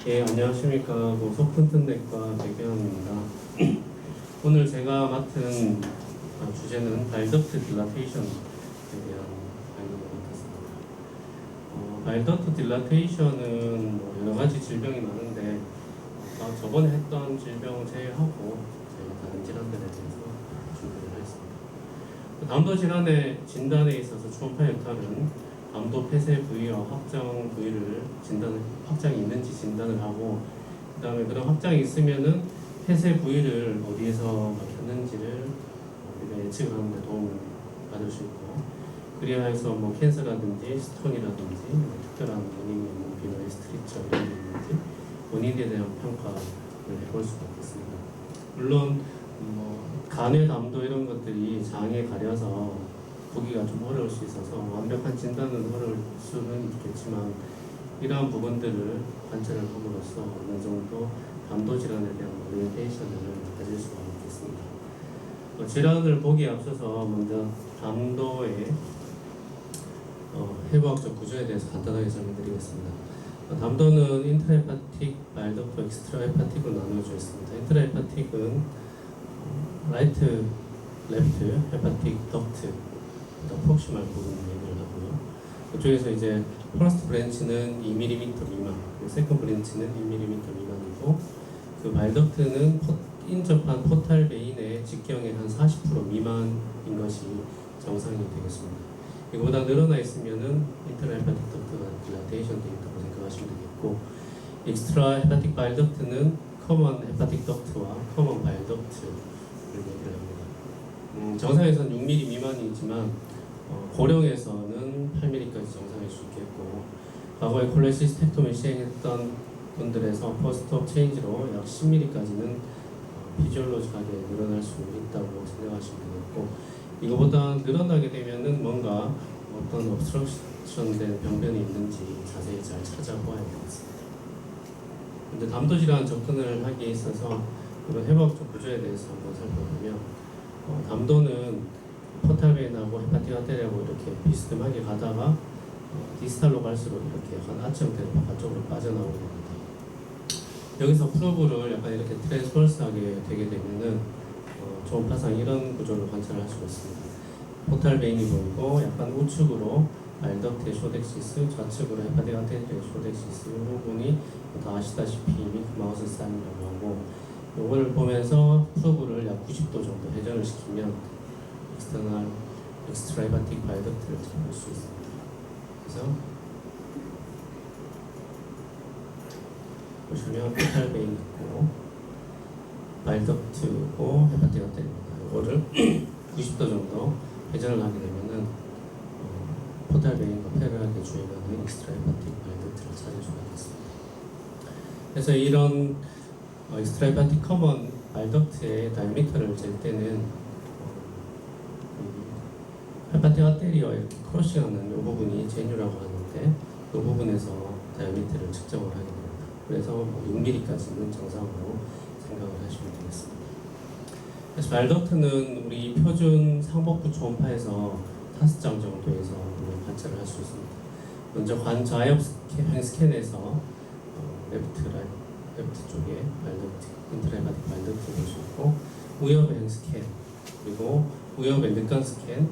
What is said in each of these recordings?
예, 안녕하십니까. 소프트넥과 백병입니다. 오늘 제가 맡은 주제는 발덕트 딜라테이션에 대한 강의를 맡았습니다. 발덕트 딜라테이션은 여러 가지 질병이 많은데 저번에 했던 질병을 제외하고 제가 다른 질환들에 대해서 준비를 하겠습니다. 담도 질환의 진단에 있어서 초음파 역할은 담도 폐쇄 부위와 확장 부위를 확장이 있는지 진단을 하고, 그 다음에 그런 확장이 있으면은 폐쇄 부위를 어디에서 막혔는지를 우리가 예측을 하는 데 도움을 받을 수 있고, 그래야 해서 캔서라든지 스톤이라든지 특별한 원인이 있는 비너의 스트리처 이런 게 있는지 원인에 대한 평가를 해볼 수가 있겠습니다. 물론 간의 담도 이런 것들이 장에 가려서 보기가 좀 어려울 수 있어서 완벽한 진단은 어려울 수는 있겠지만, 이러한 부분들을 관찰을 함으로써 어느 정도 담도 질환에 대한 오리엔테이션을 가질 수가 있겠습니다. 질환을 보기에 앞서서 먼저 담도의 해부학적 구조에 대해서 간단하게 설명드리겠습니다. 담도는 인트라헤파틱, 바일덕트, 엑스트라헤파틱으로 나누어져 있습니다. 인트라헤파틱은 라이트, 레프트, 헤파틱 덕트, 프록시말 부분 얘기를 하고요. 그쪽에서 이제 퍼스트 브랜치는 2mm 미만, 세컨드 브랜치는 1mm 미만이고, 그 바일덕트는 인접한 포탈 베인의 직경의 한 40% 미만인 것이 정상이 되겠습니다. 이거보다 늘어나 있으면은 인트라 헤파틱 덕트가 딜라테이션 되어 있다고 생각하시면 되겠고, 익스트라 헤파틱 바일덕트는 커먼 헤파틱 덕트와 커먼 바일덕트를 얘기를 합니다. 정상에서는 6mm 미만이지만 고령에서는 8mm까지 정상일 수 있겠고, 과거에 콜레시스텍토미 시행했던 분들에서 포스트업 체인지로 약 10mm까지는 피지올로직하게 늘어날 수 있다고 생각하시면 되겠고, 이거보다 늘어나게 되면은 뭔가 어떤 옵스트럭션된 병변이 있는지 자세히 잘 찾아보아야 되겠습니다. 근데 담도질환 접근을 하기에 있어서 그런 해부학적 구조에 대해서 한번 살펴보면, 담도는 포탈베인하고 헤파틱 아테리하고 이렇게 비스듬하게 가다가 디스탈로 갈수록 이렇게 약간 아치 형태로 바깥쪽으로 빠져나오게 됩니다. 여기서 프로브를 약간 이렇게 트랜스버스하게 되게 되면은 초음파상 이런 구조를 관찰할 수가 있습니다. 포탈베인이 보이고 약간 우측으로 바일덕트의 쇼덱시스, 좌측으로 헤파틱 아테리의 쇼덱시스, 이 부분이 다 아시다시피 미크마우스 사인이라고 하고, 이걸 보면서 프로브를 약 90도 정도 회전을 시키면 익스터널 엑스트라헤파틱 바일덕트를 잡을 수 있습니다. 그래서 보시면 포탈베인 있고 바일덕트고 헤파틱 아테리입니다. 이거를 90도 정도 회전을 하게 되면은 포탈베인과 패럴하게 주행하는 엑스트라헤파틱 바일덕트를 찾을 수가 있습니다. 그래서 이런 엑스트라헤파틱 커먼 바일덕트의 다이미터를 잴 때는 헤파틱 아테리와 이렇게 크로싱하는 이 부분이 제뉴라고 하는데, 이 부분에서 다이아미터를 측정을 하게 됩니다. 그래서 6mm까지는 정상으로 생각을 하시면 되겠습니다. 그래서 바일덕트는 우리 표준 상복부 초음파에서 5장 정도에서 관찰을 할 수 있습니다. 먼저 관좌엽 스캔에서 레프트 쪽에 바일덕트, 인트라헤파틱 바일덕트 볼 수 있고, 우엽의 스캔, 그리고 우엽의 늑간 스캔,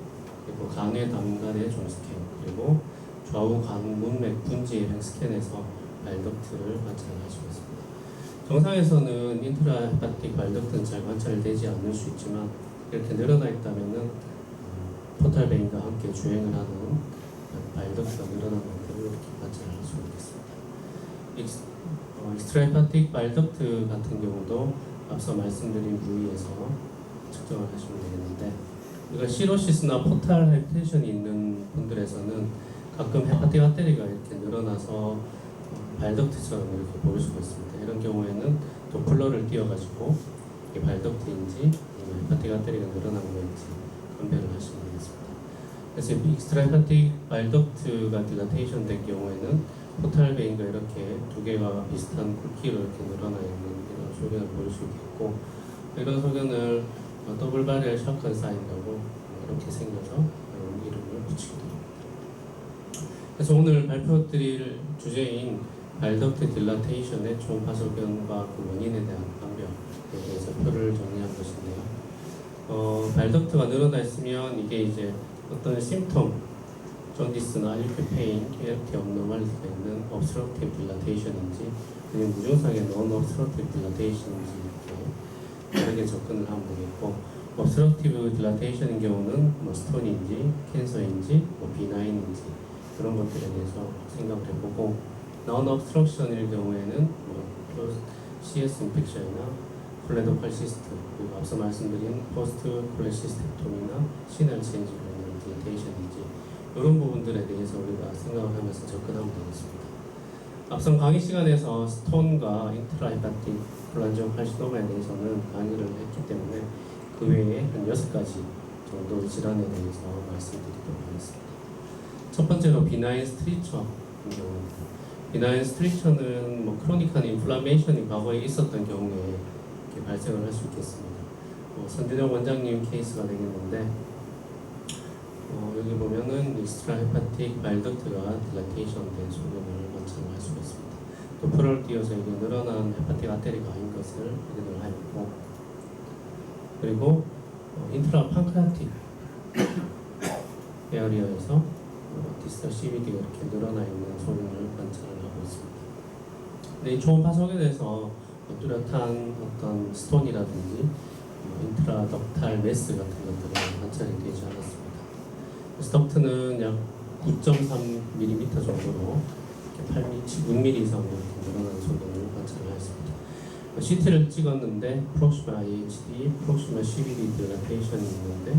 그리고 간의 담간의 종 스캔, 그리고 좌우 간 문맥 분지의 스캔에서 바일덕트를 관찰할 수 있습니다. 정상에서는 인트라헤파틱 바일덕트는 잘 관찰되지 않을 수 있지만, 이렇게 늘어나 있다면은 포탈베인과 함께 주행을 하는 바일덕트가 늘어나는 것들을 이렇게 관찰할 수 있겠습니다. 익스트라헤파틱 바일덕트 같은 경우도 앞서 말씀드린 부위에서 측정을 하시면 되겠는데, 우리가 시로시스나 포탈 하이텐션이 있는 분들에서는 가끔 헤파틱 아테리가 이렇게 늘어나서 바일덕트처럼 이렇게 보일 수가 있습니다. 이런 경우에는 도플러를 띄워가지고 이게 바일덕트인지 아니면 헤파틱 아테리가 늘어난 건지 감별을 하시면 되겠습니다. 그래서 익스트라 헤파틱 바일덕트가 딜라테이션 된 경우에는 포탈베인과 이렇게 두 개가 비슷한 굵기로 이렇게 늘어나 있는 이런 소견을 볼 수 있겠고, 이런 소견을 더블 바리얼 샷건 사인이라고 이렇게 생겨서 이런 이름을 붙이게 됩니다. 그래서 오늘 발표드릴 주제인 발덕트 딜라테이션의 초음파 소견과 그 원인에 대한 방법에 대해서 표를 정리한 것인데요. 발덕트가 늘어나 있으면 이게 이제 어떤 심텀, 존디스나 알리페인, KLT 업노멀리티가 있는 obstructive dilatation인지 아니면 무증상의 non-obstructive dilatation인지 이렇게 다르게 접근을 하면 되겠고, obstructive dilatation인 경우는 뭐 스톤인지 캔서인지 뭐 비나인인지 그런 것들에 대해서 생각을 해보고, non-obstruction일 경우에는 뭐 CS 인펙션이나 콜레도칼시스트, 그리고 앞서 말씀드린 포스트 콜레시스텍토미나 시널 체인지로 있는 dilatation인지 이런 부분들에 대해서 우리가 생각을 하면서 접근하면 되겠습니다. 앞선 강의 시간에서 스톤과 인트라헤파틱 콜란지오 칼시노마에 대해서는 강의를 했기 때문에 그 외에 한 6가지 정도의 질환에 대해서 말씀드리도록 하겠습니다. 첫 번째로 비나인 스트리처인 경우입니다. 비나인 스트리처는 뭐 크로닉한 인플라메이션이 과거에 있었던 경우에 이렇게 발생을 할 수 있겠습니다. 선준영 원장님 케이스가 되겠는데, 여기 보면은 익스트라헤파틱 발덕트가 딜라테이션 된 소견을 관찰을 할 수가 있습니다. 도표를 띄어서 이게 늘어난 헤파틱 아테리가 아닌 것을 확인을 하였고, 그리고 인트라 판크라틱 에어리어에서 디스탈 CVD가 이렇게 늘어나 있는 소견을 관찰을 하고 있습니다. 근데 이 초음파 소견에서 뚜렷한 어떤 스톤이라든지 인트라덕탈 매스 같은 것들은 관찰이 되지 않았습니다. 덕트는 약 9.3mm 정도로 6mm 이상으로 늘어나는 소견을 관찰하였습니다. CT를 찍었는데 프록시멀 IHD, 프록시멀 CVD 딜라테이션이 있는데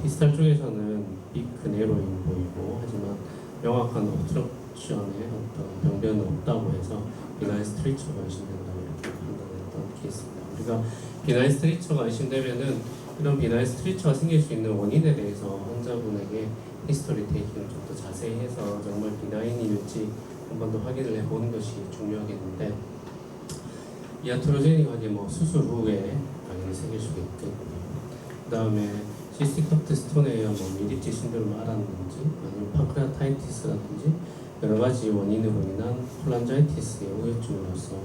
디스탈 쪽에서는 빅 네로잉 보이고, 하지만 명확한 옵스트럭션의 어떤 병변은 없다고 해서 비나인 스트리처가 의심된다고 이렇게 판단했던 케이스입니다. 우리가 비나인 스트리처가 의심되면은 이런 비나인 스트리처가 생길 수 있는 원인에 대해서 환자분에게 히스토리 테이킹을 좀 더 자세히 해서 정말 비나인일지 한 번 더 확인을 해보는 것이 중요하겠는데, 이아트로제닉하게 뭐 수술 후에 당연히 생길 수가 있겠고요. 그 다음에 시스틱 덕트 스톤에 의한 뭐 미립지 신드롬을 알았는지, 아니면 판크레아타이티스라든지 여러 가지 원인으로 인한 콜란자이티스의 우회증으로서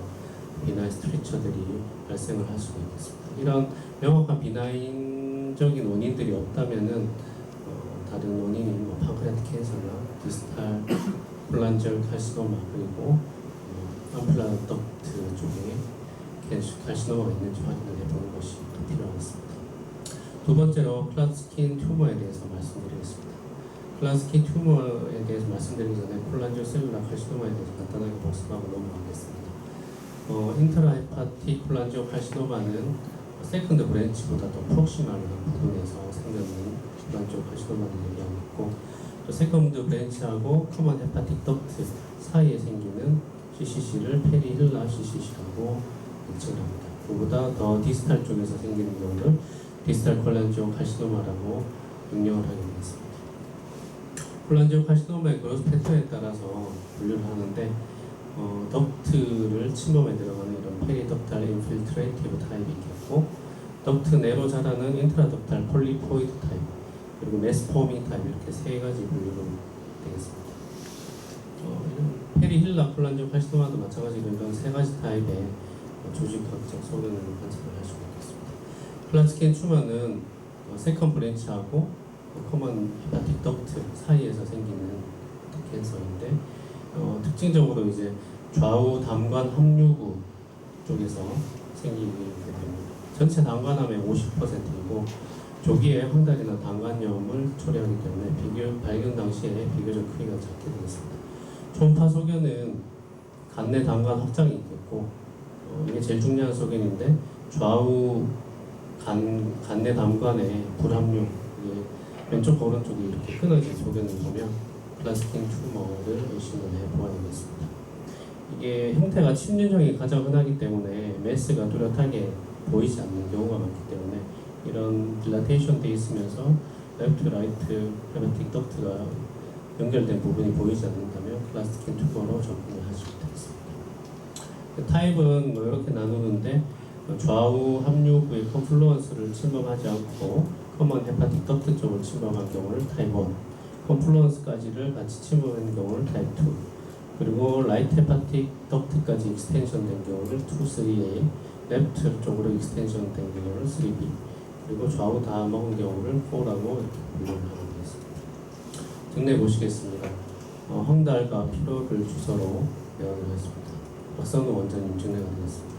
비나인 스트리처들이 발생을 할 수가 있겠습니다. 이런 명확한 비나인적인 원인들이 없다면은 다른 원인이 뭐 판크레아틱 캔서나 디스탈 콜란지얼 칼시노마, 그리고 암플라 덕트 쪽에 칼시노마가 있는지 확인을 해보는 것이 필요하겠습니다. 두 번째로 클라스킨 튜머에 대해서 말씀드리겠습니다. 클라스킨 튜머에 대해서 말씀드리기 전에 콜란지오 셀룰라 칼시노마에 대해서 간단하게 복습하고 넘어가겠습니다. 인트라헤파틱 콜란지오 칼시노마는 세컨드 브랜치보다 더 프록시멀한 부분에서 생기는 콜란지오 칼시노마를 얘기하고 있고, 또 세컨드 브랜치하고 커먼 헤파틱 덕트 사이에 생기는 CCC를 페리힐라 CCC라고 명칭을 합니다. 그보다 더 디스탈 쪽에서 생기는 경우를 디스탈 콜란지오 칼시노마라고 명명을 하게 되겠습니다. 콜란지오 칼시노마의 그로스 패턴에 따라서 분류를 하는데, 덕트를 침범에 들어가는 이런 페리덕탈 인필트레이티브 타입이 있겠고, 덕트 내로 자라는 인트라덕탈 폴리포이드 타입, 그리고 메스포밍 타입, 이렇게 세 가지 분류로 되겠습니다. 페리힐라 콜란지오 칼시노마도 마찬가지로 이런 세 가지 타입의 조직학적 소견을 관찰을 할 수가 있겠습니다. 클라스킨 튜머는 세컨 브랜치하고 커먼 헤파틱 덕트 사이에서 생기는 캔서인데, 특징적으로 이제 좌우 담관 합류구 쪽에서 생기게 됩니다. 전체 담관암의 50%이고 조기에 황달이나 담관염을 초래하기 때문에 발견 당시에 비교적 크기가 작게 되겠습니다. 초음파 소견은 간내 담관 확장이 있겠고, 이게 제일 중요한 소견인데, 좌우 간내 담관의 불합류, 왼쪽 오른쪽이 이렇게 끊어진 소견을 보면 클라스킨 튜머를 의심을 해보아야 되겠습니다. 이게 형태가 침륜형이 가장 흔하기 때문에 매스가 뚜렷하게 보이지 않는 경우가 많기 때문에, 이런 딜라테이션 돼 있으면서 레프트 라이트 헤파틱 덕트가 연결된 부분이 보이지 않는다면 클라스킨 튜머로 접근을 하시면 되겠습니다. 타입은 뭐 이렇게 나누는데 좌우 합류부의 컨플루언스를 침범하지 않고 커먼 헤파틱 덕트 쪽을 침범한 경우를 타입 1, 컨플루언스까지를 같이 침범한 경우를 타입 2, 그리고 라이트 헤파틱 덕트까지 익스텐션 된 경우를 2, 3A, 레프트 쪽으로 익스텐션 된 경우를 3B, 그리고 좌우 다 먹은 경우를 4라고 이렇게 분류를 하게 되겠습니다. 정리해 보시겠습니다. 헝달과 피로를 주소로 내원을 했습니다. 박선우 원장님 정리가 되겠습니다.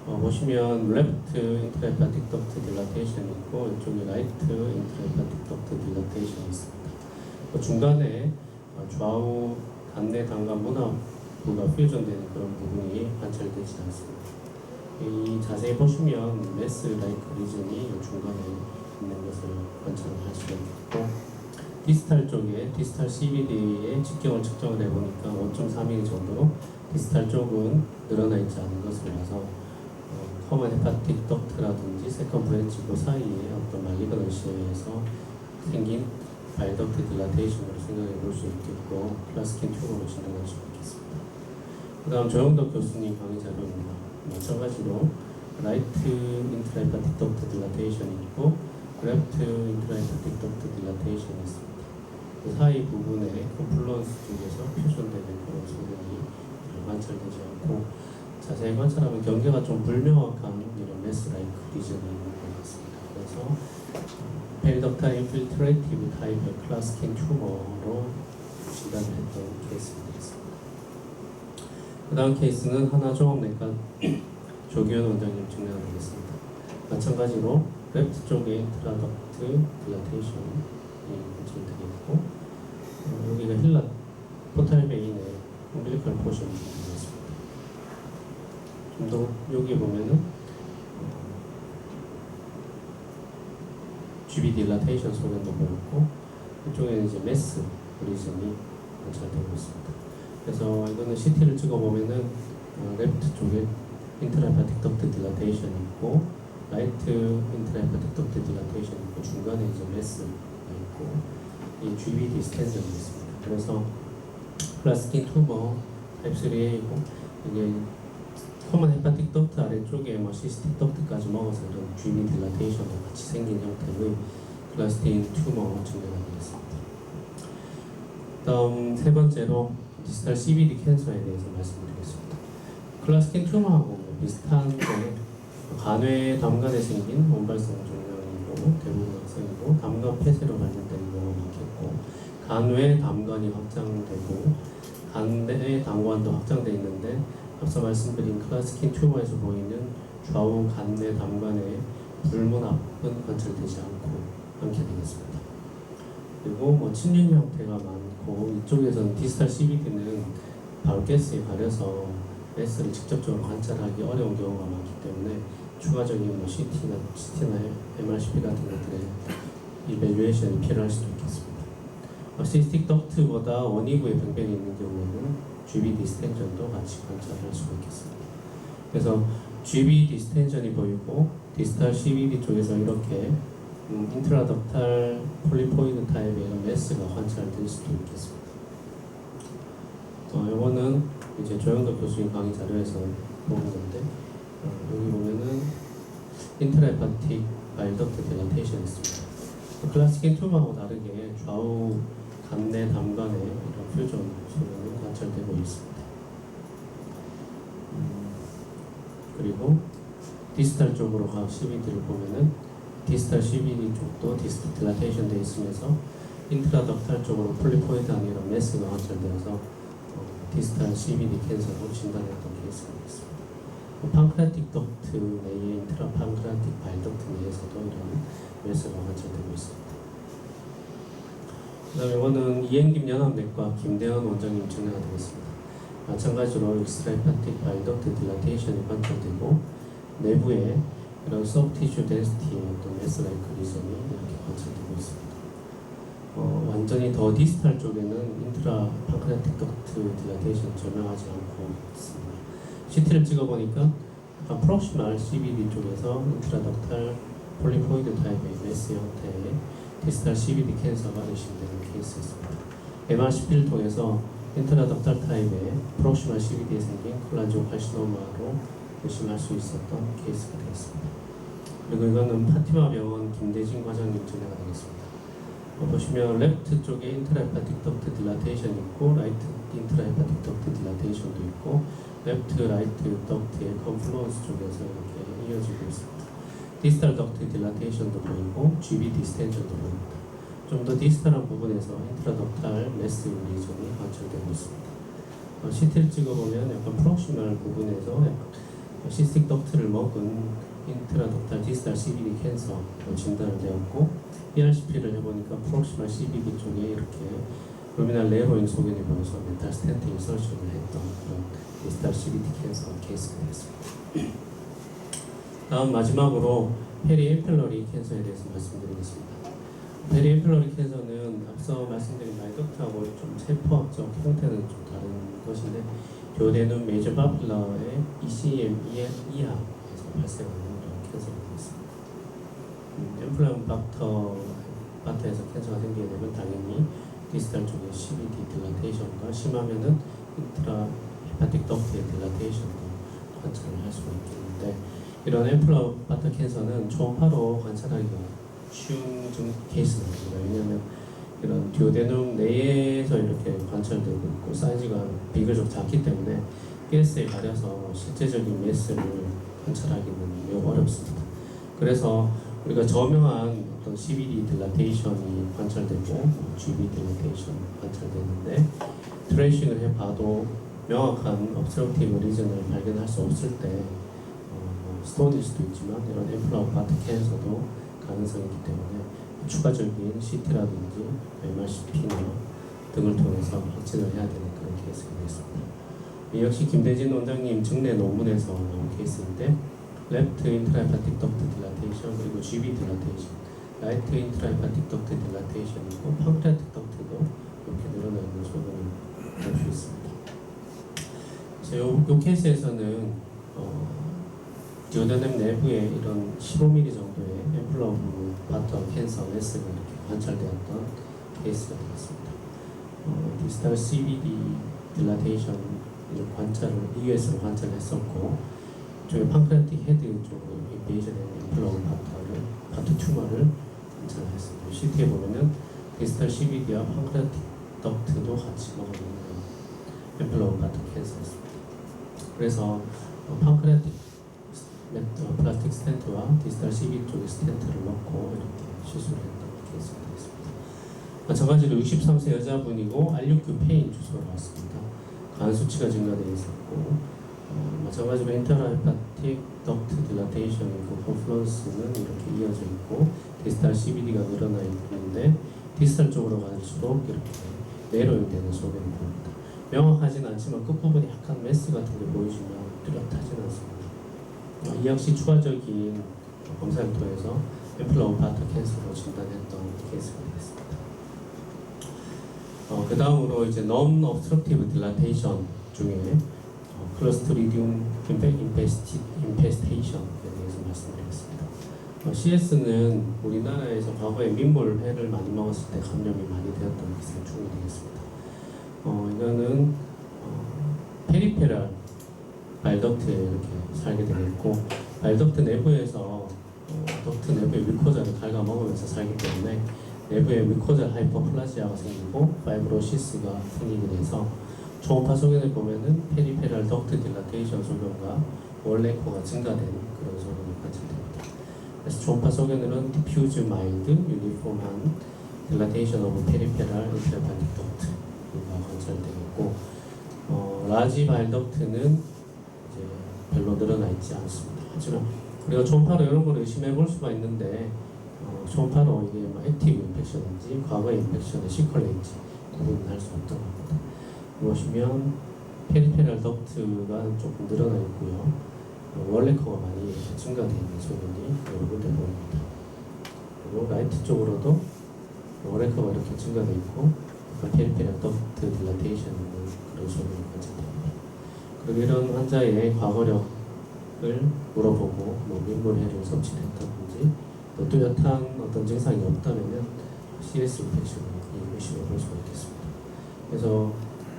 보시면 레프트 인트라헤파틱 덕트 딜라테이션이 있고 이쪽에 라이트 인트라헤파틱 덕트 딜라테이션이 있습니다. 중간에 좌우 간내 담관 문화부가 퓨전되는 그런 부분이 관찰되지 않습니다. 이 자세히 보시면 메스 라이크 리전이 중간에 있는 것을 관찰할 수가 있고, 디스탈 쪽에 디스탈 CVD의 직경을 측정을 해보니까 5.3mm 정도로 디스탈 쪽은 늘어나 있지 않은 것을 봐서 커먼 헤파틱 덕트라든지 세컨 브랜치 그 사이에 어떤 말리그넌시에 의해서 생긴 바이덕트 딜라테이션으로 생각해 볼 수 있겠고, 클라스킨 튜버로 진행할 수 있겠습니다. 그 다음 조영덕 교수님 강의 자료입니다. 마찬가지로 라이트 인트라헤파틱 덕트 딜라테이션이 있고 레프트 인트라헤파틱 덕트 딜라테이션이 있습니다. 그 사이 부분에 컨플루언스 쪽에서 퓨전되는 그런 소견이 관찰되지 않고, 자세히 관찰하면 경계가 좀 불명확한 이런 메스 라이크 리전이 있는 것 같습니다. 그래서 페리덕탈 인필트레이티브 타입의 클라스킨 튜머로 진단을 했던 케이스가 되겠습니다. 그 다음 케이스는 하나종합내과 조기현 원장님 진행을 하겠습니다. 마찬가지로 레프트 쪽에 인트라덕트 딜라테이션이 관찰되겠고, 여기가 힐라 포탈 베인의 umbilical 포션이 되겠습니다. 좀 더 여기 보면은 GB 딜라테이션 소견도 보였고, 이쪽에는 이제 메스 리즌이 관찰되고 있습니다. 그래서 이거는 CT를 찍어보면은 레프트 쪽에 인트라헤파틱 덕트 딜라테이션이 있고 라이트 인트라헤파틱 덕트 딜라테이션이 있고 중간에 이제 메스가 있고 이 GB 디스텐션이 있습니다. 그래서 클라스킨 튜머 타입 3A이고 이게 커먼 헤파틱 덕트 아래쪽에 뭐 시스틱 덕트까지 먹어서 이런 GB 딜라테이션과 같이 생긴 형태의 클라스킨 튜머 증명이 되겠습니다. 다음 세 번째로 디스탈 CVD 캔서에 대해서 말씀드리겠습니다. 클라스킨 튜머하고 비슷한데 간외 담간에 생긴 원발성 종양이고 대부분 악성이고 담간 폐쇄로 발견되는 경우가 많겠고, 간외 담간이 확장되고 간내 담관도 확장되어 있는데 앞서 말씀드린 클라스킨 튜머에서 보이는 좌우 간내 담간의 불문압은 관찰되지 않게 되겠습니다. 그리고 뭐 침륜 형태가 많고 이쪽에서는 디스탈 CVD는 바로 가스에 가려서 메스를 직접적으로 관찰하기 어려운 경우가 많기 때문에 추가적인 뭐 CT나 MRCP 같은 것들의 이밸류에이션이 필요할 수도 있겠습니다. 시스틱 덕트보다 원이구에 병변이 있는 경우에는 GB 디스텐션도 같이 관찰할 수가 있겠습니다. 그래서 GB 디스텐션이 보이고 디스탈 CVD 쪽에서 이렇게 인트라덕탈 폴리포이드 타입의 이런 메스가 관찰될 수도 있겠습니다. 이거는 이제 조영덕 교수님 강의 자료에서 보는 건데 여기 보면은 인트라헤파틱 바일덕트 딜라테이션이 있습니다. 클라스킨 튜머하고 다르게 좌우 간내 담간에 이런 퓨전 소견이 관찰되고 있습니다. 그리고 디스탈 쪽으로 각 CVD를 보면은 디스탈 CVD 쪽도 디스탈 딜라테이션 되어 있으면서 인트라덕탈 쪽으로 폴리포이드한 이런 메스가 관찰되어서 디스탈 CVD 캔서로 진단했던 케이스가 있습니다. 판크라틱 덕트 내에 인트라 판크라틱 바일덕트 내에서도 이런 메스가 관찰되고 있습니다. 그 다음에 이거는 이행김 연합내과 김대현 원장님 진행가 되겠습니다. 마찬가지로 익스트라헤파틱 바일덕트 딜라테이션이 관찰되고 내부에 이런 소프티슈 덴시티의 어떤 메스 라이크 리전이 이렇게 관찰되고 있습니다. 완전히 더 디스탈 쪽에는 인트라 판크라틱 덕트 딜라테이션 조명하지 않고 있습니다. CT를 찍어보니까 약간 프록시말 CVD 쪽에서 인트라덕탈 폴리포이드 타입의 메스 형태의 디스탈 CVD 캔서가 의심되는 케이스였습니다. MRCP를 통해서 인트라덕탈 타입의 프록시말 CVD에 생긴 콜란지오칼시노마로 의심할 수 있었던 케이스가 되겠습니다. 그리고 이거는 파티마 병원 김대진 과장님 진행가 되겠습니다. 보시면 레프트 쪽에 인트라헤파틱 덕트 딜라테이션이 있고 라이트 인트라헤파틱 덕트 딜라테이션도 있고 레프트 라이트 덕트의 컨플루언스 쪽에서 이렇게 이어지고 있습니다. 디스탈 덕트 딜라테이션도 보이고 GB 디스텐션도 보입니다. 좀 더 디스탈한 부분에서 인트라덕탈 레스 리전이 관찰되고 있습니다. CT를 찍어보면 약간 프록시멀 부분에서 약간 시스틱 덕트를 먹은 인트라덕탈 디스탈 CBD 캔서로 진단을 되었고 ERCP를 해보니까 프록시멀 CBD 쪽에 이렇게 루미널 레로잉 소견이 보여서 멘탈 스텐트 인설션을 했던 그런 디스탈 CBD 캔서 케이스가 되겠습니다. 다음 마지막으로 페리엠필러리 캔서에 대해서 말씀드리겠습니다. 페리엠필러리 캔서는 앞서 말씀드린 마이덕트하고 좀 세포학적 형태는 좀 다른 것인데 듀오데눔 메이저 바필러의 ECM 이하에서 발생하는 그런 캔서가 되겠습니다. 엠플라임 바터에서 캔서가 생기게 되면 당연히 디스탈 쪽에 CBD 딜라테이션과 심하면은 인트라 헤파틱 덕트의 딜라테이션도 관찰을 할 수가 있겠는데 이런 엠플라임 바터 캔서는 초음파로 관찰하기가 쉬운 케이스는 아닙니다. 왜냐하면 이런 듀오데눔 내에서 이렇게 관찰되고 있고 사이즈가 비교적 작기 때문에 가스에 가려서 실제적인 매스를 관찰하기는 매우 어렵습니다. 그래서 우리가 저명한 어떤 CBD 딜라테이션이 관찰되고 GB 딜라테이션 관찰되는데 트레이싱을 해봐도 명확한 obstructive 리전을 발견할 수 없을 때 스톤일 수도 있지만 이런 엠플라임 바터 캔서도 가능성이 있기 때문에 추가적인 CT라든지 MRCP나 등을 통해서 확진을 해야 되는 그런 케이스가 되겠습니다. 이 역시 김대진 원장님 증례 논문에서 나온 케이스인데 레프트 인트라헤파틱 덕트 딜라테이션 그리고 GB 딜라테이션 라이트 인트라헤파틱 덕트 딜라테이션이고 펑크레틱 덕트도 이렇게 늘어나 있는 소견을 볼 수 있습니다. 그래서 이 케이스에서는 듀오데눔 내부에 이런 15mm 정도의 엠플라임 바터 캔서 매스가 이렇게 관찰되었던 케이스가 되겠습니다. 디스탈 CBD 딜라테이션 관찰을 EUS로 관찰했었고 저희 팡크레틱 헤드 쪽으로 인베이전된 엠플라임 바터 튜머를 관찰했습니다. CT에 보면은 디스탈 CBD와 팡크레틱 덕트도 같이 먹어 있는 엠플라임 바터 캔서였습니다. 그래서 팡크레틱 플라스틱 스텐트와 디스탈 CB 쪽에 스텐트를 넣고 이렇게 시술을 했던 케이스가 되겠습니다. 마찬가지로 63세 여자분이고 R6교 페인 주소가 나왔습니다. 간 수치가 증가되어 있었고 마찬가지로 인터라헤파틱 덕트 딜라테이션이고 컨플루언스는 이렇게 이어져 있고 디스탈 CBD가 늘어나 있는데 디스탈 쪽으로 갈수록 이렇게 내로잉 되는 소견이 보입니다. 명확하지는 않지만 끝부분에 약간 메스 같은 게 보이지만 뚜렷하지는 않습니다. 이 역시 추가적인 검사를 통해서 엠플라임 바터 캔서로 진단했던 케이스가 되겠습니다. 그 다음으로 이제 non-obstructive dilatation 중에 클러스트리디움 인페스테이션에 대해서 말씀드리겠습니다. CS는 우리나라에서 과거에 민물회를 많이 먹었을 때 감염이 많이 되었던 기생충이 되겠습니다. 이거는 페리페랄 바이덕트에 이렇게 살게 되겠고 바이덕트 내부에서 덕트 내부의 미코자를 갉아먹으면서 살기 때문에 내부에 미코자 하이퍼플라지아가 생기고 파이브로시스가 생기게 돼서 초음파 소견을 보면은 페리페랄 덕트 딜라테이션 소견과 월레코가 증가된 그런 소견이 관찰됩니다. 그래서 초음파 소견으로는 디퓨즈 마일드 유니폼한 딜라테이션 오브 페리페랄 인트라헤파틱 덕트가 관찰되겠고 라지 바일덕트는 별로 늘어나 있지 않습니다. 하지만 우리가 초음파로 이런 걸 의심해 볼 수가 있는데 초음파로 이게 액티브 인펙션인지 과거의 인펙션의 시퀄레인지 구분할 수 없다고 합니다. 보시면 페리페랄 덕트가 조금 늘어나 있고요. 월레커가 많이 증가되어 있는 소견이 여러 군데 보입니다. 그리고 라이트 쪽으로도 월레커가 이렇게 증가되어 있고 페리페랄 덕트 딜라테이션 있는 그런 소견이 관찰됩니다. 그리고 이런 환자의 과거력을 물어보고 민물회를 섭취를 했다든지 또 뚜렷한 어떤 증상이 없다면 CS 인펙션을 의심해 볼 수가 있겠습니다. 그래서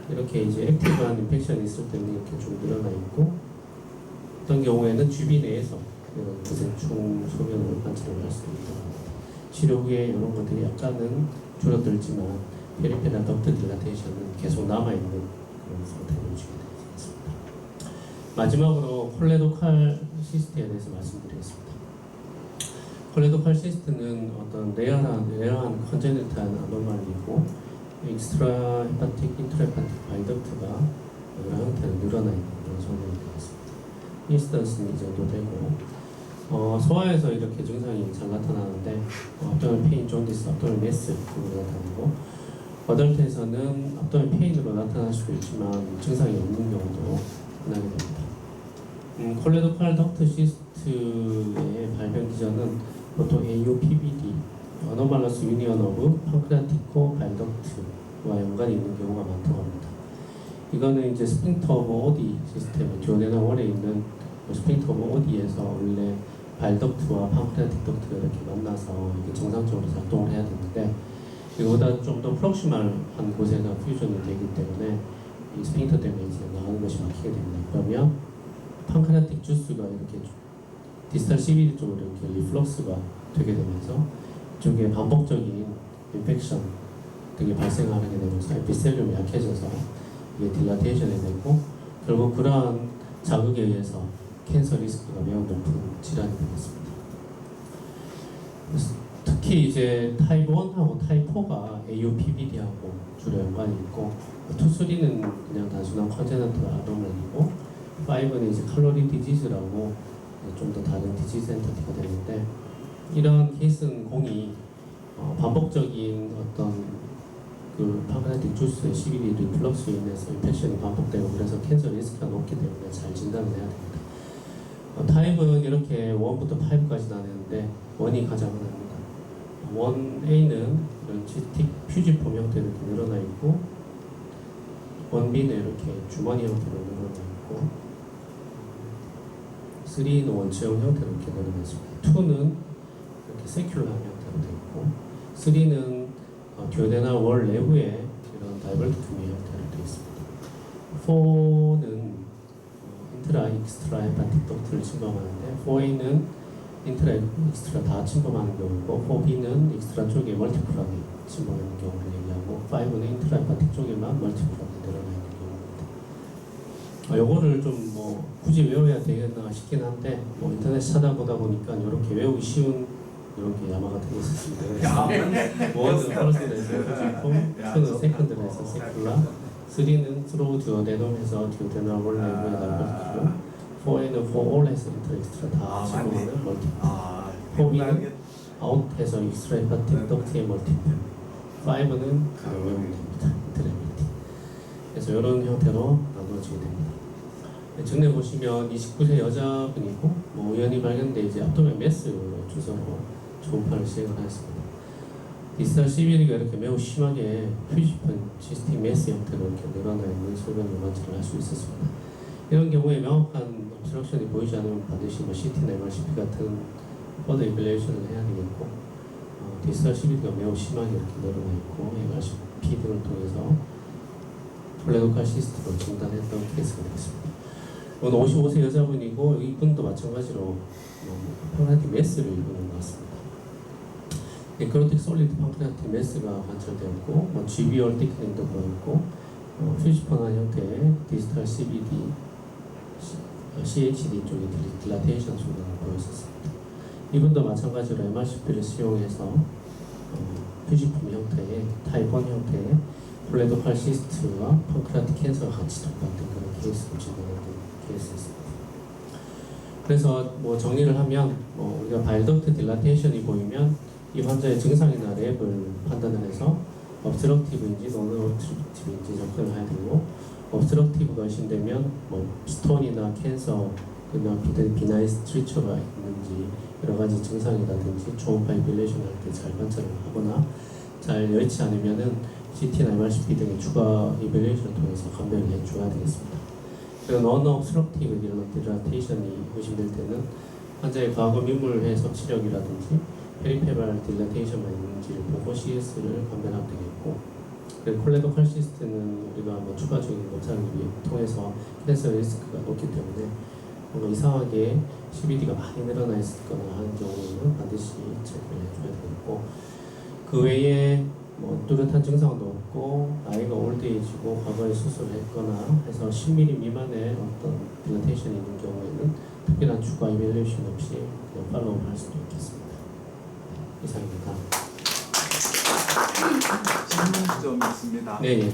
이렇게 이제 액티브한 인펙션이 있을 때는 이렇게 좀 늘어나 있고, 어떤 경우에는 주비 내에서 이런 기생충 소변을 관찰을 할 수 있다. 치료 후에 이런 것들이 약간은 줄어들지만 페리페랄 덕트 딜라테이션은 계속 남아있는 그런 상태를 유지게 되겠습니다. 마지막으로 콜레도칼 시스트에 대해서 말씀드리겠습니다. 콜레도칼 시스트는 어떤 레어한 컨제니탈 아노말리고 익스트라 헤파틱, 인트라 헤파틱 바이덕트가 여러 형태로 늘어나 있는 그런 소견이 되겠습니다. 인스턴스는 이 정도 되고, 소아에서 이렇게 증상이 잘 나타나는데 압도멘 페인, 존디스, 압도멘 메스 등으로 나타나고, 어덜트에서는 압도멘 페인으로 나타날 수도 있지만 증상이 없는 경우도 흔하게 됩니다. 콜레도칼 덕트 시스트의 발병 기전은 보통 AUPBD, 어노말러스 유니언 오브 펑크라티코 바이덕트와 연관이 있는 경우가 많다고 합니다. 이거는 이제 스핑터 오브 오디 시스템, 듀오데널 월에 있는 스핑터 오브 오디에서 원래 발덕트와 펑크라틱 덕트가 이렇게 만나서 이게 정상적으로 작동을 해야 되는데, 이거보다 좀 더 프록시멀한 곳에서 퓨전이 되기 때문에 이 스핑터 때문에 이제 나가는 것이 막히게 됩니다. 그러면 펑크라틱 주스가 이렇게 디스탈 CBD 쪽으로 이렇게 리플럭스가 되게 되면서 이쪽에 반복적인 인펙션 등이 발생하게 되면서 에피셀륨이 약해져서 이게 딜라테이션이 되고, 결국 그러한 자극에 의해서 캔서 리스크가 매우 높은 질환이 되겠습니다. 특히 이제 타입 1하고 타입 4가 AUPBD하고 주로 연관이 있고, 2, 3는 그냥 단순한 컨제넌털 아노멀리고, 5는 이제 칼로리 디지즈라고 좀 더 다른 디지즈 엔터티가 되는데, 이런 케이스는 공이 반복적인 어떤 그 펑크라틱 주스의 CBD 리플럭스로 인해서 인펙션이 반복되고, 그래서 캔서 리스크가 높기 때문에 잘 진단을 해야 됩니다. 타입은 이렇게 1부터 5까지 나뉘는데 1이 가장 흔합니다. 1A는 이런 지틱 퓨지폼 형태로 이렇게 늘어나 있고, 1B는 이렇게 주머니 형태로 늘어나 있고, 3는 원체형 형태로 이렇게 늘어나 있습니다. 2는 이렇게 세큘러한 형태로 되어 있고, 3는 듀오데널 월 내부에 이런 다이벌트 규모 형태로 되어 있습니다. 4는 인트라 익스트라 헤파틱 덕트를 침범하는데, 4A는 인트라 익스트라 다 침범하는 경우고, 4B는 익스트라 쪽에 멀티플하게 침범하는 경우를 얘기하고, 5는 인트라 헤파틱 쪽에만 멀티플하게 늘어나 있는 경우입니다. 요거를 좀 굳이 외워야 되겠나 싶긴 한데, 인터넷 찾아보다 보니까 이렇게 외우기 쉬운 이렇게 야마가 되어 있었습니다. 1은 퍼스트에서 퓨지폼, 2는 세컨드에서 세큘라, 3는 스로우 듀오데넘에서 듀오데널 월 내부에 다이벌트고, 4에는 4올에서 인트라 익스트라 다 침범하는 멀티플, 4B는 아웃에서 익스트라 헤파틱 덕트의 멀티플, 5는 외우면 됩니다. 인트레밀티. 그래서 이런 형태로 나누어지게 됩니다. 증례 보시면 29세 여자분이고, 우연히 발견돼 이제 압도멘 메스 주소로 초음파를 시행을 하였습니다. 디스탈 CBD가 이렇게 매우 심하게 퓨지폰 시스템 메스 형태로 이렇게 늘어나 있는 소변을 관찰을 할 수 있었습니다. 이런 경우에 명확한 옵스트럭션이 보이지 않으면 반드시 CT나 MRCP 같은 퍼더 이밸리에이션을 해야 되겠고, 디스탈 CBD가 매우 심하게 이렇게 늘어나 있고, MRCP 등을 통해서 콜레도칼 시스트로 진단했던 케이스가 되겠습니다. 이건 55세 여자분이고, 이분도 마찬가지로 펑크라틱 메스를 일구는 것 같습니다. 네크로틱 솔리드 펑크라틱 메스가 관찰되었고, GBR 티크닝도 보였고, 퓨지폰한 형태의 디지털 CBD, CHD 쪽의 딜라테이션 소견을 보였었습니다. 이분도 마찬가지로 MRCP를 수용해서 퓨지폼 형태의 타입 1 형태의 콜레도칼 시스트와 펑크라틱 캔서가 같이 동반된 그런 케이스를 진단했던 케이스였습니다. 그래서 정리를 하면 우리가 바이덕트 딜라테이션이 보이면 이 환자의 증상이나 랩을 판단을 해서 obstructive인지 non-obstructive인지 접근을 해야 되고, obstructive가 의심되면 스톤이나 캔서, 그냥 비나인 스트리처가 있는지 여러 가지 증상이라든지 초음파 이빌레이션 할 때 잘 관찰을 하거나, 잘 여의치 않으면은 CT나 MRCP 등의 추가 이빌레이션을 통해서 감별을 해줘야 되겠습니다. 그리고 non-obstructive 딜라테이션이 의심될 때는 환자의 과거 민물회 섭취력이라든지 페리페랄 딜라테이션만 있는지를 보고 CS를 감별하면 되겠고, 그리고 콜레도 칼시스트는 우리가 뭐 추가적인 검사를 통해서 캔서 리스크가 높기 때문에 뭔가 이상하게 CBD가 많이 늘어나 있거나 하는 경우에는 반드시 체크를 해줘야 되겠고, 그 외에 뭐 뚜렷한 증상도 없고 나이가 올드에이지고 과거에 수술을 했거나 해서 10mm 미만의 어떤 dilatation이 있는 경우에는 특별한 추가 이밸루에이션 없이 그냥 팔로우를 할 수도 있겠습니다. 이상입니다. 질문 좀 있습니다. 네. 네.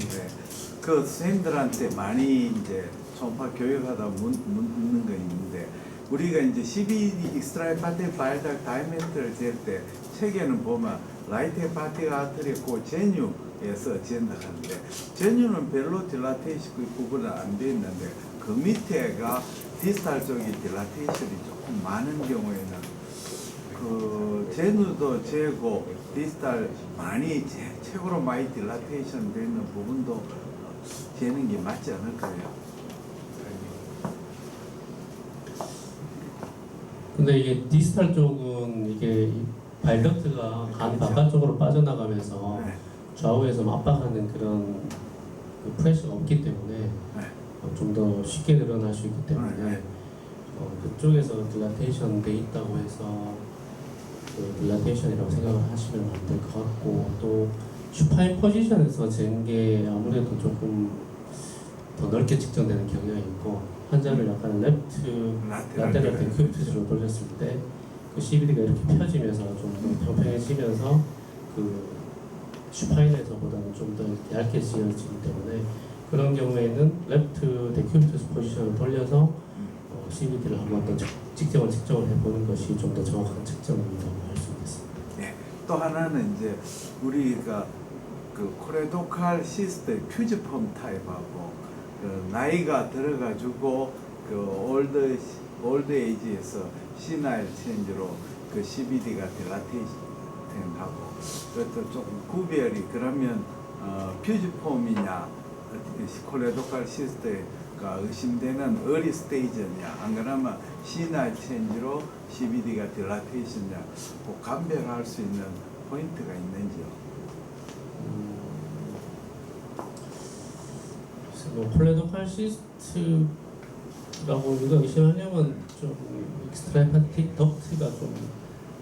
그 선생님들한테 많이 이제 초음파 교육하다 묻는 거 있는데, 우리가 이제 CBD 익스트라헤파틱 바이달 다이멘트를 잴 때 책에는 보면 라이트 헤파틱 아트리 고 제뉴에서 잰다 하는데, 제뉴는 별로 딜라테이션 구분은 안 돼 있는데 그 밑에가 디스탈 쪽이 딜라테이션이 조금 많은 경우에는 그 제누도 재고 디스탈 많이 최고로 많이 딜라테이션 되는 부분도 재는 게 맞지 않을까요? 근데 이게 디스탈 쪽은 이게 발덕트가 간 바깥쪽으로 빠져나가면서 네. 좌우에서 압박하는 그런 그 프레셔가 없기 때문에 네. 좀 더 쉽게 늘어날 수 있기 때문에 네. 그쪽에서 딜라테이션 돼 있다고 해서 그 딜라테이션이라고 생각을 하시면 안 될 것 같고, 또 슈파인 포지션에서 잰 게 아무래도 조금 더 넓게 측정되는 경향이 있고, 환자를 약간 라테럴 데큐비투스로 돌렸을 때 그 CBD가 이렇게 펴지면서 좀 더 평평해지면서 그 슈파인에서보다는 좀 더 얇게 지어지기 때문에 그런 경우에는 레프트 데큐비투스 포지션을 돌려서 CBD를 한번 더 측정을 해보는 것이 좀 더 정확한 측정이라고 할 수 있겠습니다. 네. 또 하나는 이제 우리가 그 코레도칼 시스템 퓨즈펌 타입하고 그 나이가 들어가지고 그 올드 에이지에서 시나일 체인지로 그 CBD가 딜라테이션하고 그것도 조금 구별이, 그러면 퓨즈펌이냐 코레도칼 시스템가 의심되는 어리 스테이지냐, 안 그러면 시나일 체인지로 CBD가 딜라테이션이냐, 꼭 감별할 수 있는 포인트가 있는지요? 뭐 콜레도칼 시스트라고 우리가 의심하려면 좀 익스트라헤파틱 덕트가 좀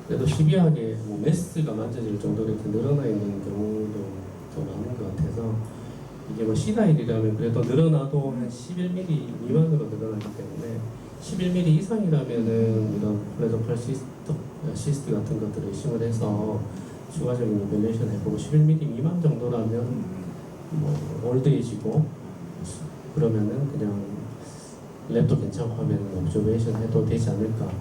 그래도 시비하게 뭐 메스가 만져질 정도로 이렇게 늘어나 있는 경우도 더 많은 것 같아서, 이게 뭐 C9이라면 그래도 늘어나도 한 11mm 미만으로 늘어나기 때문에 11mm 이상이라면은 이런 콜레도칼 시스트 같은 것들을 의심을 해서 추가적인 이밸루에이션 해보고, 11mm 미만 정도라면 뭐 올드에이지고 그러면은 그냥 랩도 괜찮고 하면 옵저베이션 해도 되지 않을까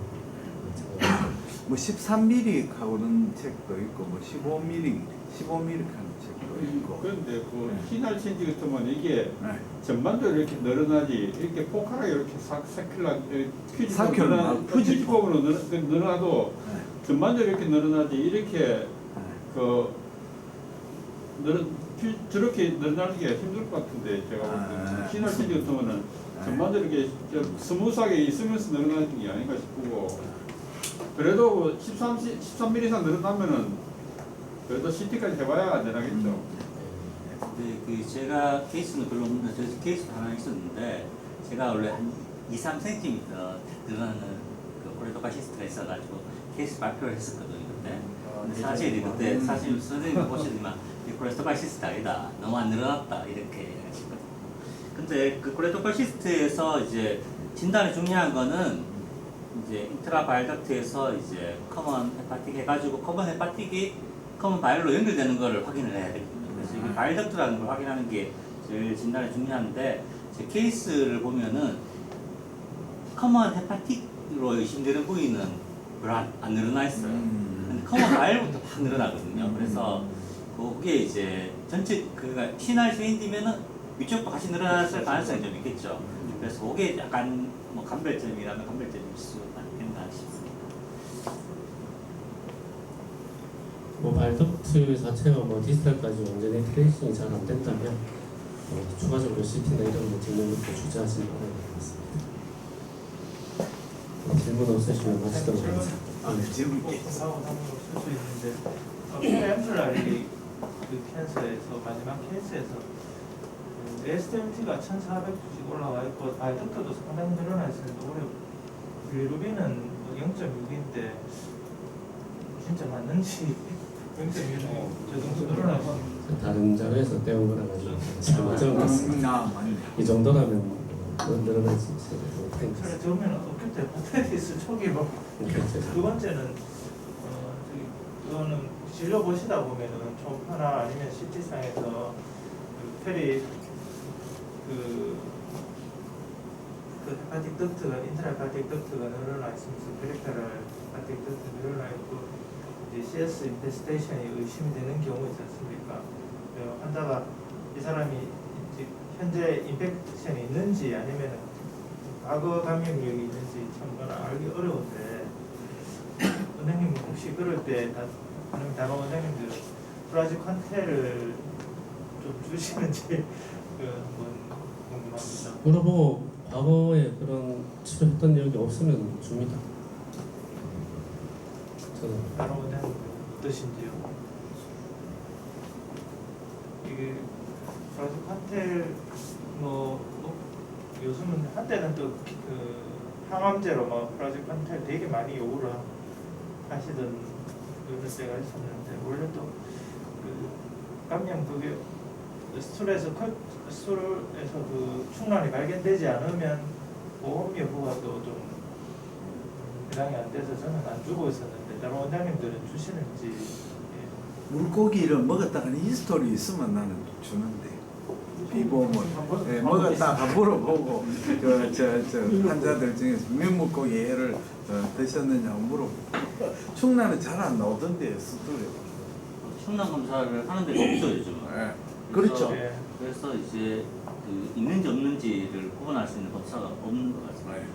생각합니다. 뭐 13mm 하고는 책도 있고 뭐 15mm 하는 책도 있고. 그런데 그 시날 체인지 같으면 이게 네. 전반적으로 이렇게 늘어나지, 이렇게 포카하게 이렇게 사큐라 퓨지법으로 늘어나도 네. 전반적으로 이렇게 늘어나지, 이렇게 그 저렇게 늘어나기가 힘들 것 같은데, 제가 볼 때는 시날 체인지 같으면은 전반적으로 이렇게 좀 스무스하게 있으면서 늘어나는 게 아닌가 싶고, 그래도 13mm 이상 늘어나면은 그래도 CT까지 해봐야 안 되나겠죠. 네, 그 제가 케이스는 별로 없는데, 저 케이스 하나 있었는데, 제가 원래 한 2-3cm 늘어나는 그 콜레도칼 시스트가 있어가지고 케이스 발표를 했었거든요 그때. 근데 사실 그때 사실 선생님이 보시지만 이 콜레도칼 시스트 아니다, 너무 안 늘어났다 이렇게 하시거든요. 근데 그 콜레도칼 시스트에서 이제 진단이 중요한 거는 이제 인트라 바이덕트에서 이제 커먼 헤파틱 해가지고 커먼 헤파틱이 커먼 바이올로 연결되는 거를 확인을 해야 되거든요. 그래서 이게 바이덕트라는 걸 확인하는 게 제일 진단에 중요한데, 제 케이스를 보면은 커먼 헤파틱으로 의심되는 부위는 별로 안 늘어나 있어요. 근데 커먼 바이올부터 확 늘어나거든요. 그래서 그게 이제 전체 그가 시날 쉐인디면은 위쪽도 같이 늘어났을 가능성이 좀 있겠죠. 그래서 그게 약간 뭐 감별점이라면 감별점일 수 있겠나 싶습니다. 뭐 발덕트 자체가 뭐 디지털까지 완전히 트레이싱이 잘 안 된다면 추가적으로 CT나 이런 거 찍는 것도 주저하지 말아야 될 것 같습니다. 질문 없으시면 마치도록 하겠습니다. 질문 사고 쓸수 있는데 펜트랄이 그 캔서에서 마지막 캔서에서 SMT가 1,400주씩 올라와 있고 발전도도 상당히 늘어나 있습니다. 올해 빌루비는 0.6인데 진짜 맞는지 0.6이 저 정도 늘어나 있습니다. 다른 자료에서 떼온 거라 가지고 잘못 적었습니다. 맞네. 이 정도라면 늘어날 수 있어요. 그래 저면 어깨 때 파테리스 초기로 두 번째는 그거는 진료 보시다 보면은 초음파나 아니면 CT상에서 그 페리 그 헤파틱 덕트가 인트라헤파틱 덕트가 늘어나 있으면서 페리페럴 헤파틱 덕트 늘어나 있고 이제 CS 인페스테이션이 의심이 되는 경우 있지 않습니까? 환자가 이 사람이 이제 현재 인펙션이 있는지 아니면 과거 감염력이 있는지 참 그건 알기 어려운데 원장님 혹시 그럴 때 다른 원장님들 프라지칸텔을 좀 주시는지 한번 궁금합니다. 물어보고 과거에 그런 치료했던 적이 없으면 줍니다. 저는 다른 원장님들 어떠신지요? 이게 프라지칸텔 요즘은 한때는 또 그 항암제로 막 프라지칸텔 되게 많이 요구를 하시던 그런 때가 있었는데 원래 또 그 감염 그게 스툴에서 그 충란이 발견되지 않으면 보험 여부가 또 좀 해당이 안 돼서 저는 안 주고 있었는데 다른 원장님들은 주시는지. 물고기를 먹었다가 히스토리 있으면 나는 주는데 비보험을 먹었다가 물어보고 저 환자들 중에서 민물고기를 드셨느냐고 물어보고 충나는 잘 안 나오던데 스토리. 충남 검사를 하는 데가 없어요 요즘은. 그렇죠. 예. 그래서 이제 그 있는지 없는지를 구분할 수 있는 검사가 없는 것 같습니다.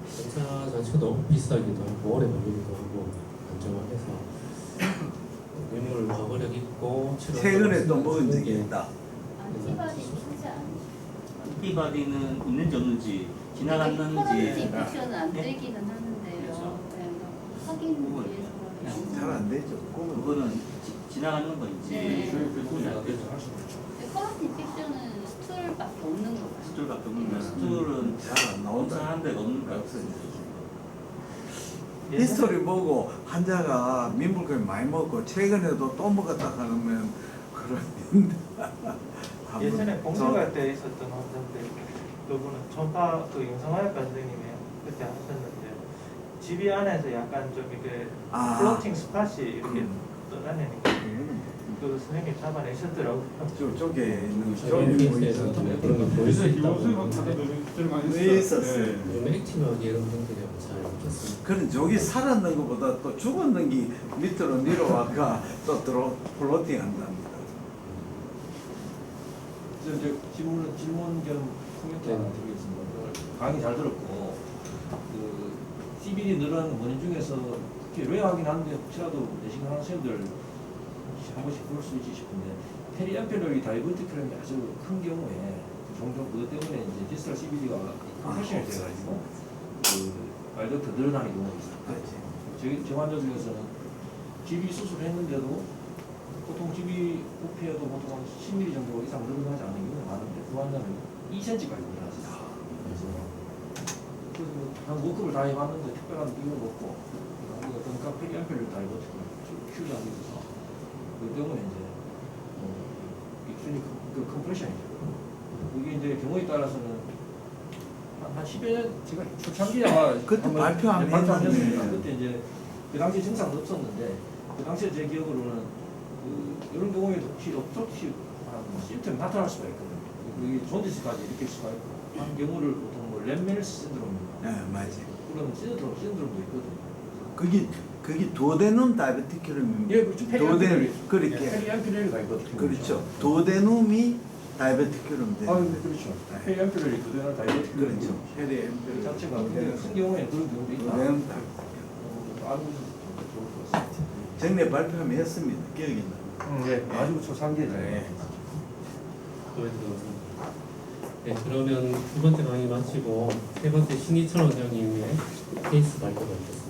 검사 자체도 비싸기도 하고 오래 걸리기도 하고 안정화해서 인물 과거력 있고 치료 최근에 또 먹은 적이 있다. 안티바디 쓰지 않으시죠? 안티바디는 있는지 없는지 코로나 지나갔는지 인펙션은 안 예? 되기는 하는데요. 그렇죠. 네, 확인 그건 위해서. 잘 안 되죠. 그거는 지나가는 건지 네. 구분이 안 되죠. 코로나 인펙션은 스툴밖에 없는 거예요. 스툴밖에 없는데 스툴은 잘 안 나온다. 검사한 데가 없는 것 없어요. 같아요. 히스토리 보고 환자가 민물고기 많이 먹고 최근에도 또 먹었다 하면 그런데 예전에 공정할 때 있었던 환자인데 그분은 전파 그 영상의학과 선생님이 그때 하셨는데 집이 안에서 약간 좀 이렇게 플로팅 스팟이 이렇게 떠다니니까 그 선생님이 잡아내셨더라고요. 저쪽에 있는 저희 케이스에서 그런 거 보일 수 있다고 네, 있었어요. 요즘 액티브하게 이런 분들이 잘 없었습니다. 그런 저기 살았는 것보다 또 죽었는 게 밑으로 내려와가 또 들어 플로팅 한답니다. 이제 질문 겸 코멘트 하나 드리겠습니다. 강의 잘 들었고 그 CBD 늘어나는 원인 중에서 특히 레어하긴 한데 혹시라도 내시경 하는 선생님들 한 번씩 볼 수 있지 싶은데 페리앰뷸러리 다이버티크라는 게 아주 큰 경우에 종종 그것 때문에 이제 디스탈 CBD가 컴프레션이 돼가지고 그 말덕터 늘어나는 경우가 있어요. 저 환자 중에서는 GB 수술했는데도 보통 GB 부피에도 보통 한 10mm 정도 이상 늘어나지 않는 경우가 많은데 그 환자는 2cm까지 늘어났어요. 그래서 한 워크업을 다 해봤는데 특별한 이유는 없고 그러니까 페리앰뷸러리 다이버티크를 키우자고 있어서 그 때문에 이제 익스트림 그 컴프레션이죠. 이게 이제 경우에 따라서는 한 10여 년 제가 초창기에 아마 그때 발표하면 발표하셨습니다. 했는데. 그때 이제 그 당시 증상도 없었는데 그 당시에 제 기억으로는 그 이런 경우에도 혹시 어떻게 심텀이 나타날 수가 있거든요. 이게 존디스까지 일으킬 수가 있고 한 경우를 보통 뭐 렘멜스 신드롬입니다. 네, 맞아요. 그런 신드롬도 있거든요. 그게 도데눔 다이베티큐럼 예, 그렇죠. 페리앰뷸러리. 그렇게 페리앰뷸러리가 있거든요. 그렇죠. 도데눔이 다이베티큐럼 아, 되는 그렇죠. 네. 페리앰뷸러리 그대로 다이베틱 그렇죠. 그 페리앰뷸러 자체가 근데 큰 경우에 그런 경우도 있다. 도데눔 알고 있으면 좋을 것 같습니다. 정례 발표하면 했습니다. 기억이 나. 네, 아주 초창기에 네. 네, 그러면 두 번째 강의 마치고 세 번째 신희철 원장님의 케이스 발표가 있겠습니다.